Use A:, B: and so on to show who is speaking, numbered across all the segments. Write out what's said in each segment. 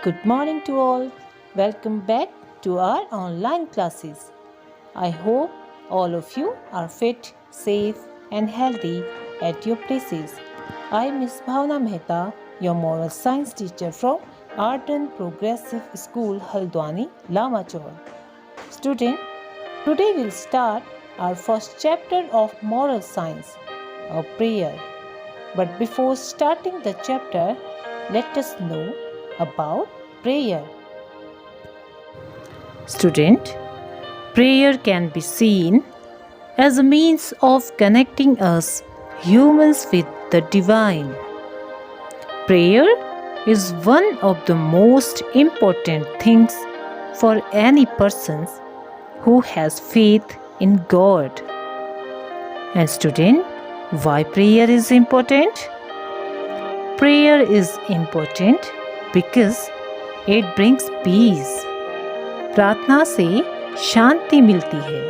A: Good morning to all. Welcome back to our online classes. I hope all of you are fit, safe, and healthy at your places. I am Ms. Bhavna Mehta, your moral science teacher from Ardent Progressive School, Haldwani, Lamachor. Student, today we'll start our first chapter of moral science, a prayer. But before starting the chapter, let us know about prayer. Student, prayer can be seen as a means of connecting us humans with the divine. Prayer is one of the most important things for any person who has faith in God. And student, why prayer is important? Prayer is important because it brings peace. प्रार्थना से शांति मिलती है.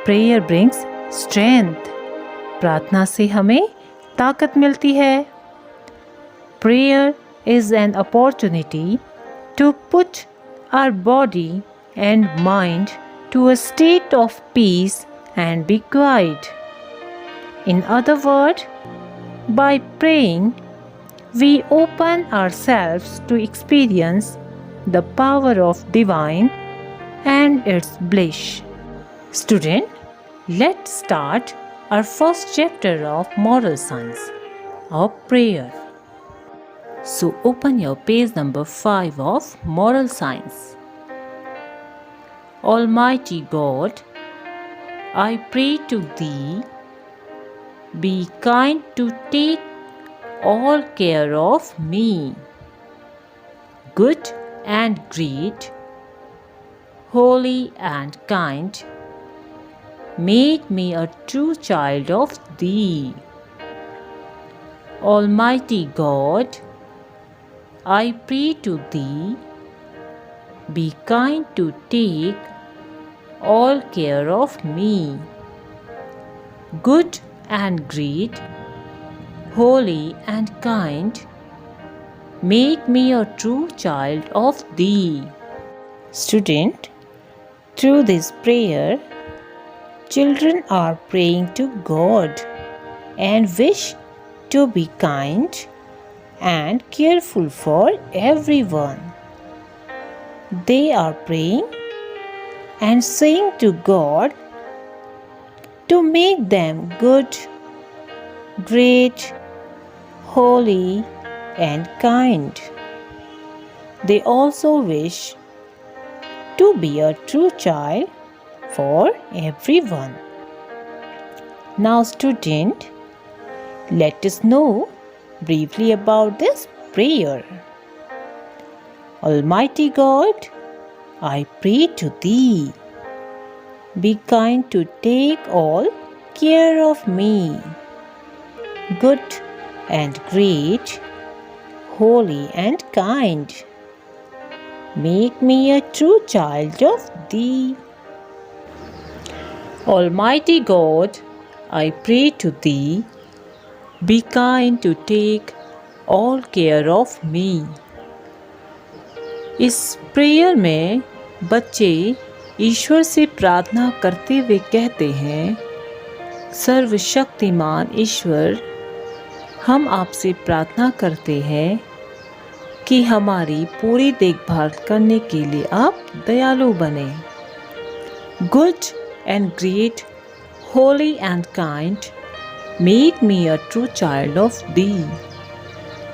A: Prayer brings strength. प्रार्थना से हमें ताकत मिलती है. Prayer is an opportunity to put our body and mind to a state of peace and be quiet. In other words, by praying, we open ourselves to experience the power of divine and its bliss. Student, let's start our first chapter of moral science, of prayer. So open your page number 5 of moral science. Almighty God, I pray to Thee, be kind to take all care of me. Good and great, holy and kind, make me a true child of Thee. Almighty God, I pray to Thee, be kind to take all care of me. Good and great, holy and kind, make me a true child of Thee. Student, through this prayer, children are praying to God and wish to be kind and careful for everyone. They are praying and saying to God to make them good, great, holy, and kind. They also wish to be a true child for everyone. Now, student, let us know briefly about this prayer. Almighty God, I pray to Thee, be kind to take all care of me. Good and great, holy and kind, make me a true child of Thee. Almighty God, I pray to Thee, be kind to take all care of me. इस prayer में बच्चे ईश्वर से प्रार्थना करते हुए कहते हैं, सर्वशक्तिमान ईश्वर, हम आपसे प्रार्थना करते हैं कि हमारी पूरी देखभाल करने के लिए आप दयालु बने. Good and great, Holi and kind, make me a true child of the.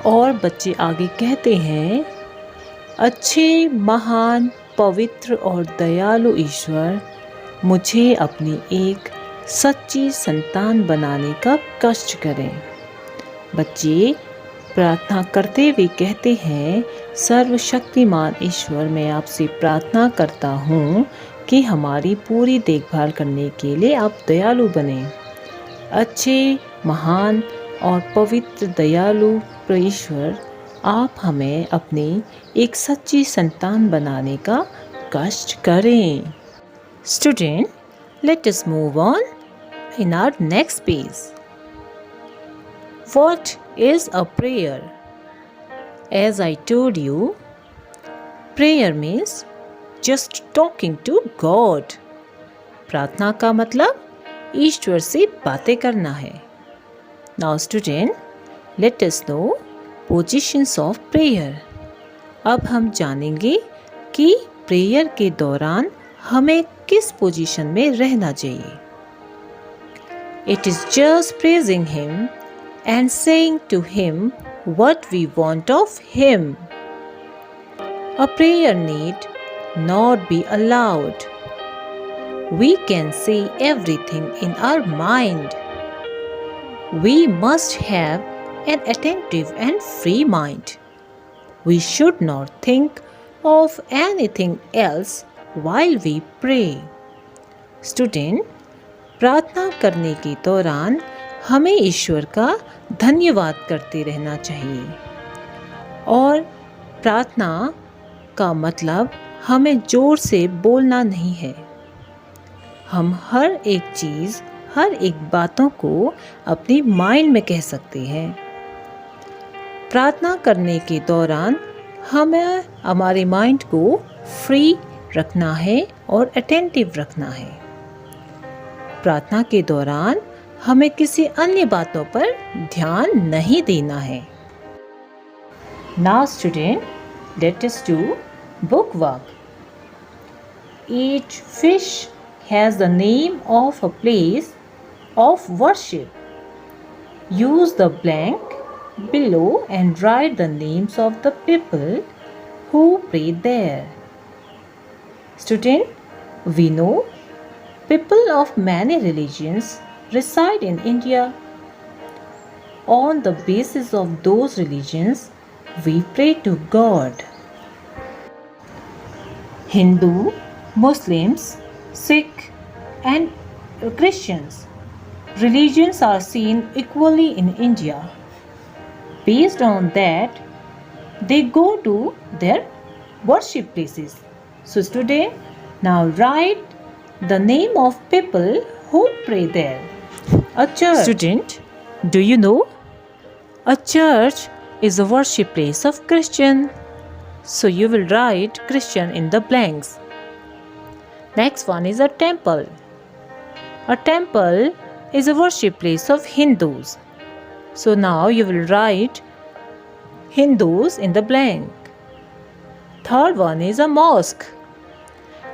A: और बच्चे आगे कहते हैं, अच्छे, महान, पवित्र और दयालु ईश्वर, मुझे अपनी एक सच्ची संतान बनाने का कष्ट करें. बच्चे प्रार्थना करते हुए कहते हैं, सर्वशक्तिमान ईश्वर, मैं आपसे प्रार्थना करता हूँ कि हमारी पूरी देखभाल करने के लिए आप दयालु बने. अच्छे, महान और पवित्र दयालु ईश्वर, आप हमें अपनी एक सच्ची संतान बनाने का कष्ट करें. Student, let us move on in our next page. What is a prayer? As I told you, Prayer means just talking to God. प्रार्थना का मतलब ईश्वर से बातें करना है. Now student, let us know positions of prayer. अब हम जानेंगे कि प्रेयर के दौरान हमें किस पोजीशन में रहना चाहिए. It is just praising Him and saying to Him what we want of Him. A prayer need not be allowed. We can say everything in our mind. We must have an attentive and free mind. We should not think of anything else while we pray. Student, प्रार्थना करने के दौरान हमें ईश्वर का धन्यवाद करते रहना चाहिए. और प्रार्थना का मतलब हमें जोर से बोलना नहीं है. हम हर एक चीज़, हर एक बातों को अपनी माइंड में कह सकते हैं. प्रार्थना करने के दौरान हमें हमारे माइंड को फ्री रखना है और अटेंटिव रखना है. प्रार्थना के दौरान हमें किसी अन्य बातों पर ध्यान नहीं देना है. Now student, let us do bookwork. Each fish has the name of a place of worship. Use the blank below and write the names of the people who pray there. Student, we know people of many religions reside in India. On the basis of those religions, we pray to God. Hindu, Muslims, Sikh and Christians religions are seen equally in India. Based on that, they go to their worship places. So student, now write the name of people who pray there. A church. Student, do you know? A church is a worship place of Christian. So you will write Christian in the blanks. Next one is a temple. A temple is a worship place of Hindus. So now you will write Hindus in the blank. Third one is a mosque.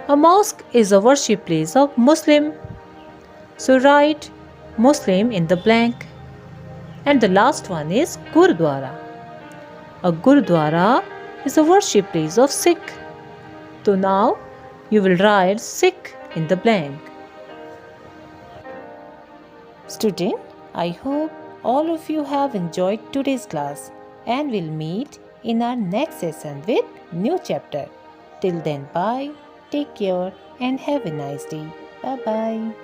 A: A mosque is a worship place of Muslim. So write Muslim in the blank. And the last one is Gurdwara. A Gurdwara is a worship place of Sikh. So now you will write Sikh in the blank. Student, I hope all of you have enjoyed today's class and will meet in our next session with new chapter. Till then, bye, take care and have a nice day. Bye-bye.